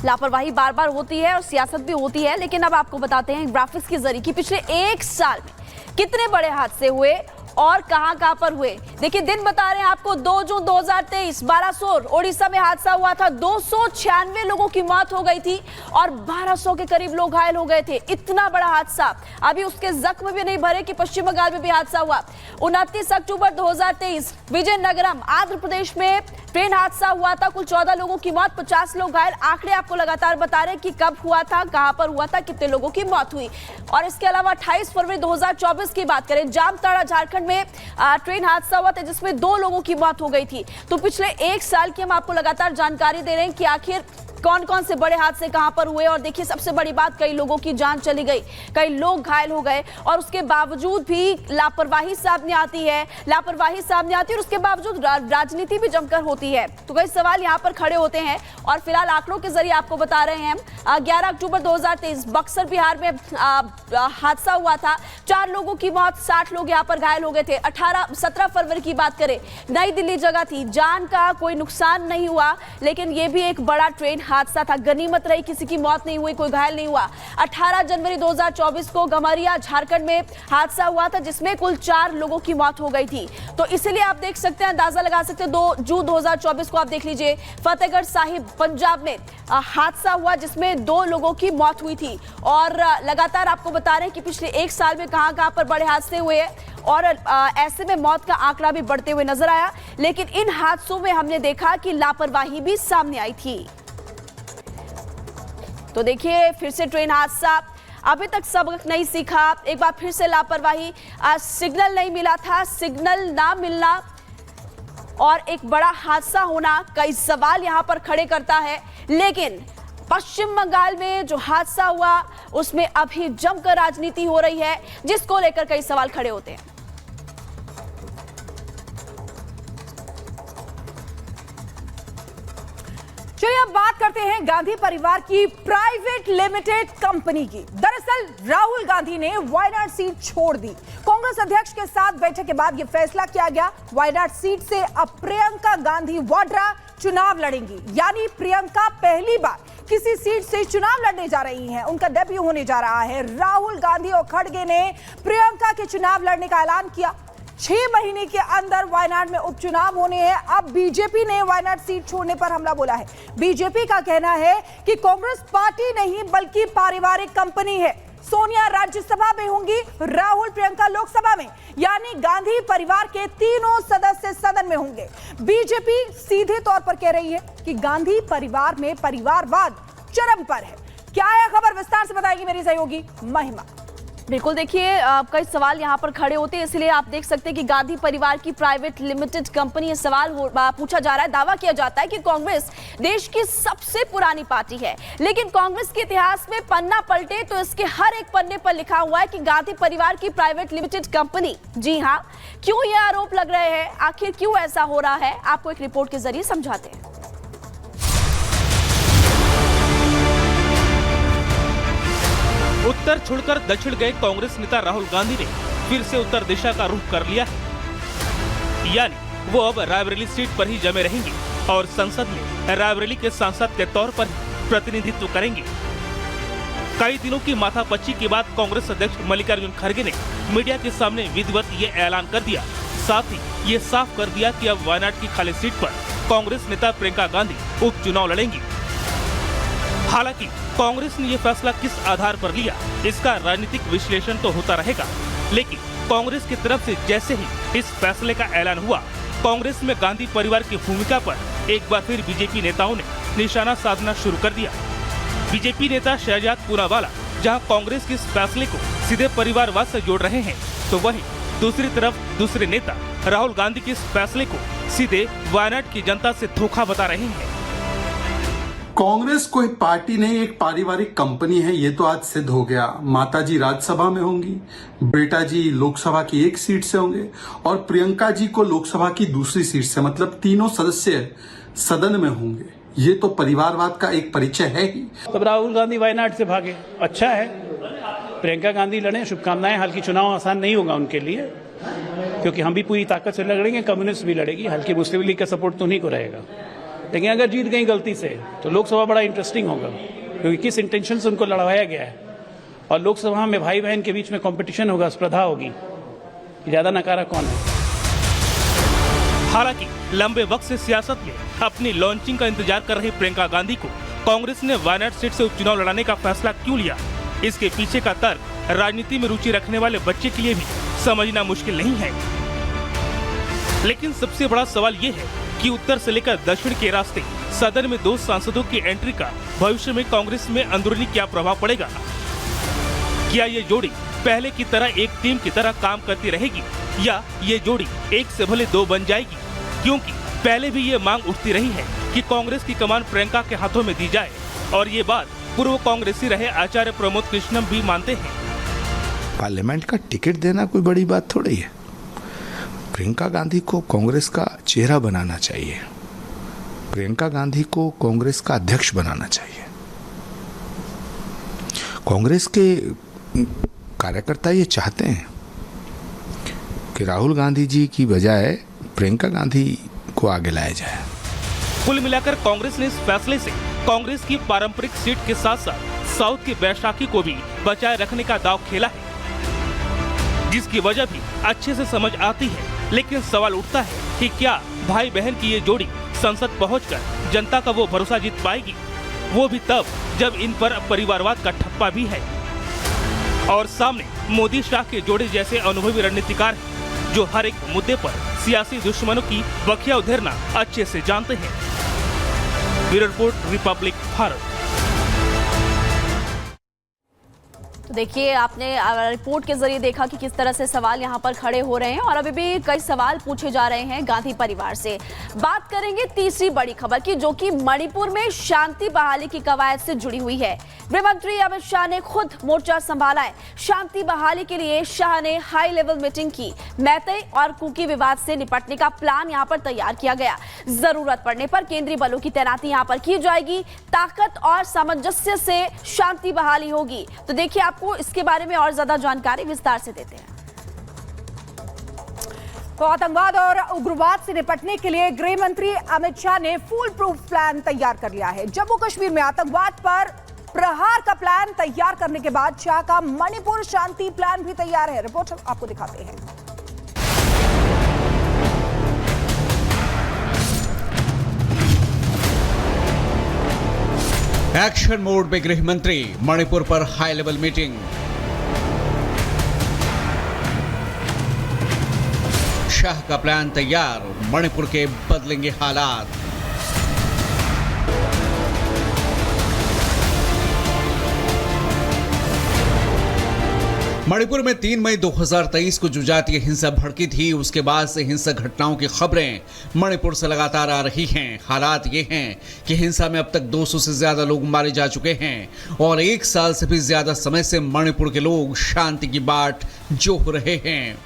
लापरवाही बार बार होती है और सियासत भी होती है, लेकिन अब आपको बताते हैं ग्राफिक्स के जरिए कि पिछले एक साल में कितने बड़े हादसे हुए और कहां पर हुए। देखिए दिन बता रहे हैं आपको, 2 जून 2023 बालासोर ओडिशा में हादसा हुआ था। 296 लोगों की मौत हो गई थी और 1200 के करीब लोग घायल हो गए थे। इतना बड़ा हादसा, अभी उसके जख्म भी नहीं भरे कि पश्चिम बंगाल में भी हादसा हुआ। 29 अक्टूबर 2023 विजयनगरम आंध्र प्रदेश में ट्रेन हादसा हुआ था। कुल 14 लोगों की मौत, 50 लोग घायल। आंकड़े आपको लगातार बता रहे हैं कि कब हुआ था, कहां पर हुआ था, कितने लोगों की मौत हुई। और इसके अलावा 28 फरवरी 2024 की बात करें, जामताड़ा झारखंड में ट्रेन हादसा हुआ था जिसमें 2 लोगों की मौत हो गई थी। तो पिछले एक साल की हम आपको लगातार जानकारी दे रहे हैं कि आखिर कौन कौन से बड़े हादसे कहां पर हुए। और देखिए सबसे बड़ी बात, कई लोगों की जान चली गई, कई लोग घायल हो गए और उसके बावजूद भी लापरवाही सामने आती है और उसके बावजूद राजनीति भी जमकर होती है। तो कई सवाल यहां पर खड़े होते हैं और फिलहाल आंकड़ों के जरिए आपको बता रहे हैं हम। 11 अक्टूबर 2023 बक्सर बिहार में हादसा हुआ था, 4 लोगों की मौत, 60 लोग यहां पर घायल हो गए थे। 17 फरवरी की बात करें, नई दिल्ली जगह थी, जान का कोई नुकसान नहीं हुआ, लेकिन यह भी एक बड़ा ट्रेन हादसा था। गनीमत रही, किसी की मौत नहीं हुई, कोई घायल नहीं हुआ। 18 जनवरी 2024 को गमरिया झारखंड में हादसा हुआ था जिसमें कुल 4 लोगों की मौत हो गई थी। तो इसलिए आप देख सकते हैं, अंदाजा लगा सकते हैं, 2 जून 2024 को आप देख लीजिए, फतेहगढ़ साहिब पंजाब में हादसा हुआ जिसमें 2 लोगों की मौत हुई थी। और लगातार आपको बता रहे हैं कि पिछले एक साल में कहां पर बड़े हादसे हुए हैं और ऐसे में मौत का आंकड़ा भी बढ़ते हुए नजर आया। लेकिन इन हादसों में हमने देखा कि लापरवाही भी सामने आई थी। तो देखिए फिर से ट्रेन हादसा, अभी तक सबक नहीं सीखा, एक बार फिर से लापरवाही। सिग्नल नहीं मिला था, सिग्नल ना मिलना और एक बड़ा हादसा होना कई सवाल यहां पर खड़े करता है। लेकिन पश्चिम बंगाल में जो हादसा हुआ उसमें अभी जमकर राजनीति हो रही है, जिसको लेकर कई सवाल खड़े होते हैं। चलिए अब बात करते हैं गांधी परिवार की प्राइवेट लिमिटेड कंपनी की। दरअसल राहुल गांधी ने वायनाड सीट छोड़ दी। कांग्रेस अध्यक्ष के साथ बैठक के बाद यह फैसला किया गया। वायनाड सीट से अब प्रियंका गांधी वाड्रा चुनाव लड़ेंगी, यानी प्रियंका पहली बार किसी सीट से चुनाव लड़ने जा रही हैं। उनका डेब्यू होने जा रहा है। राहुल गांधी और खड़गे ने प्रियंका के चुनाव लड़ने का ऐलान किया। 6 महीने के अंदर वायनाड में उपचुनाव होने हैं। अब बीजेपी ने वायनाड सीट छोड़ने पर हमला बोला है। बीजेपी का कहना है कि कांग्रेस पार्टी नहीं बल्कि पारिवारिक कंपनी है। सोनिया राज्यसभा में होंगी, राहुल प्रियंका लोकसभा में, यानी गांधी परिवार के तीनों सदस्य सदन में होंगे। बीजेपी सीधे तौर पर कह रही है कि गांधी परिवार में परिवारवाद चरम पर है। क्या है खबर, विस्तार से बताएगी मेरी सहयोगी महिमा। बिल्कुल, देखिए कई सवाल यहाँ पर खड़े होते हैं, इसलिए आप देख सकते हैं कि गांधी परिवार की प्राइवेट लिमिटेड कंपनी, ये सवाल पूछा जा रहा है। दावा किया जाता है कि कांग्रेस देश की सबसे पुरानी पार्टी है, लेकिन कांग्रेस के इतिहास में पन्ना पलटे तो इसके हर एक पन्ने पर लिखा हुआ है कि गांधी परिवार की प्राइवेट लिमिटेड कंपनी। जी हाँ, क्यों ये आरोप लग रहे हैं, आखिर क्यों ऐसा हो रहा है, आपको एक रिपोर्ट के जरिए समझाते हैं। उत्तर छोड़कर दक्षिण गए कांग्रेस नेता राहुल गांधी ने फिर से उत्तर दिशा का रुख कर लिया है, यानी वो अब रायबरेली सीट पर ही जमे रहेंगे और संसद में रायबरेली के सांसद के तौर पर प्रतिनिधित्व करेंगे। कई दिनों की माथापच्ची के बाद कांग्रेस अध्यक्ष मल्लिकार्जुन खड़गे ने मीडिया के सामने विधिवत ये ऐलान कर दिया। साथ ही ये साफ कर दिया कि अब वायनाड की खाली सीट पर कांग्रेस नेता प्रियंका गांधी उपचुनाव लड़ेंगी। हालांकि कांग्रेस ने यह फैसला किस आधार पर लिया, इसका राजनीतिक विश्लेषण तो होता रहेगा, लेकिन कांग्रेस की तरफ से जैसे ही इस फैसले का ऐलान हुआ, कांग्रेस में गांधी परिवार की भूमिका पर एक बार फिर बीजेपी नेताओं ने निशाना साधना शुरू कर दिया। बीजेपी नेता शहजाद पूनावाला जहां कांग्रेस के इस फैसले को सीधे परिवारवाद से जोड़ रहे हैं, तो वहीं दूसरी तरफ दूसरे नेता राहुल गांधी के इस फैसले को सीधे वायनाड की जनता से धोखा बता रहे हैं। कांग्रेस कोई पार्टी नहीं, एक पारिवारिक कंपनी है, ये तो आज सिद्ध हो गया। माताजी राज्यसभा में होंगी, बेटा जी लोकसभा की एक सीट से होंगे और प्रियंका जी को लोकसभा की दूसरी सीट से, मतलब तीनों सदस्य सदन में होंगे। ये तो परिवारवाद का एक परिचय है ही। तब राहुल गांधी वायनाड से भागे, अच्छा है, प्रियंका गांधी लड़े, शुभकामनाएं। हालांकि चुनाव आसान नहीं होगा उनके लिए, क्योंकि हम भी पूरी ताकत से लड़ेंगे, कम्युनिस्ट भी लड़ेगी, हल्की मुस्लिम लीग का सपोर्ट तो उन्हीं को रहेगा। लेकिन अगर जीत गई गलती से तो लोकसभा बड़ा इंटरेस्टिंग होगा, क्योंकि किस इंटेंशन से उनको लड़वाया गया है। और लोकसभा में भाई बहन के बीच में कंपटीशन होगा, स्पर्धा होगी, ज्यादा नकारा कौन है। हालांकि लंबे वक्त से सियासत में अपनी लॉन्चिंग का इंतजार कर रही प्रियंका गांधी को कांग्रेस ने वायनाड सीट से उपचुनाव लड़ाने का फैसला क्यों लिया, इसके पीछे का तर्क राजनीति में रुचि रखने वाले बच्चे के लिए भी समझना मुश्किल नहीं है। लेकिन सबसे बड़ा सवाल ये है कि उत्तर से लेकर दक्षिण के रास्ते सदन में 2 सांसदों की एंट्री का भविष्य में कांग्रेस में अंदरूनी क्या प्रभाव पड़ेगा। क्या ये जोड़ी पहले की तरह एक टीम की तरह काम करती रहेगी, या ये जोड़ी एक से भले 2 बन जाएगी, क्योंकि पहले भी ये मांग उठती रही है कि कांग्रेस की कमान प्रियंका के हाथों में दी जाए, और ये बात पूर्व कांग्रेसी रहे आचार्य प्रमोद कृष्णम भी मानते हैं। पार्लियामेंट का टिकट देना कोई बड़ी बात थोड़ी है। प्रियंका गांधी को कांग्रेस का चेहरा बनाना चाहिए, प्रियंका गांधी को कांग्रेस का अध्यक्ष बनाना चाहिए। कांग्रेस के कार्यकर्ता ये चाहते हैं कि राहुल गांधी जी की बजाय प्रियंका गांधी को आगे लाया जाए। कुल मिलाकर कांग्रेस ने इस फैसले से कांग्रेस की पारंपरिक सीट के साथ साथ साउथ की बैसाखी को भी बचाए रखने का दांव खेला है, जिसकी वजह भी अच्छे से समझ आती है। लेकिन सवाल उठता है कि क्या भाई बहन की ये जोड़ी संसद पहुंचकर जनता का वो भरोसा जीत पाएगी, वो भी तब जब इन पर परिवारवाद का ठप्पा भी है और सामने मोदी शाह के जोड़े जैसे अनुभवी रणनीतिकार हैं, जो हर एक मुद्दे पर सियासी दुश्मनों की बखिया उधेरना अच्छे से जानते हैं। Bureau report, Republic Bharat. तो देखिए, आपने रिपोर्ट के जरिए देखा कि किस तरह से सवाल यहाँ पर खड़े हो रहे हैं और अभी भी कई सवाल पूछे जा रहे हैं गांधी परिवार से। बात करेंगे तीसरी बड़ी खबर की, जो कि मणिपुर में शांति बहाली की कवायद से जुड़ी हुई है। गृह मंत्री अमित शाह ने खुद मोर्चा संभाला है। शांति बहाली के लिए शाह ने हाई लेवल मीटिंग की। मैतेई और कुकी विवाद से निपटने का प्लान यहाँ पर तैयार किया गया। जरूरत पड़ने पर केंद्रीय बलों की तैनाती यहाँ पर की जाएगी। ताकत और सामंजस्य से शांति बहाली होगी। तो देखिए, आपको इसके बारे में और ज्यादा जानकारी विस्तार से देते हैं। तो आतंकवाद और उग्रवाद से निपटने के लिए गृह मंत्री अमित शाह ने फुल प्रूफ प्लान तैयार कर लिया है। जम्मू कश्मीर में आतंकवाद पर प्रहार का प्लान तैयार करने के बाद शाह का मणिपुर शांति प्लान भी तैयार है। रिपोर्ट आपको दिखाते हैं। एक्शन मोड में गृह मंत्री, मणिपुर पर हाई लेवल मीटिंग। शाह का प्लान तैयार, मणिपुर के बदलेंगे हालात। मणिपुर में 3 मई 2023 को जो जातीय हिंसा भड़की थी, उसके बाद से हिंसक घटनाओं की खबरें मणिपुर से लगातार आ रही हैं। हालात ये हैं कि हिंसा में अब तक 200 से ज्यादा लोग मारे जा चुके हैं और 1 साल से भी ज्यादा समय से मणिपुर के लोग शांति की बाट जोह रहे हैं।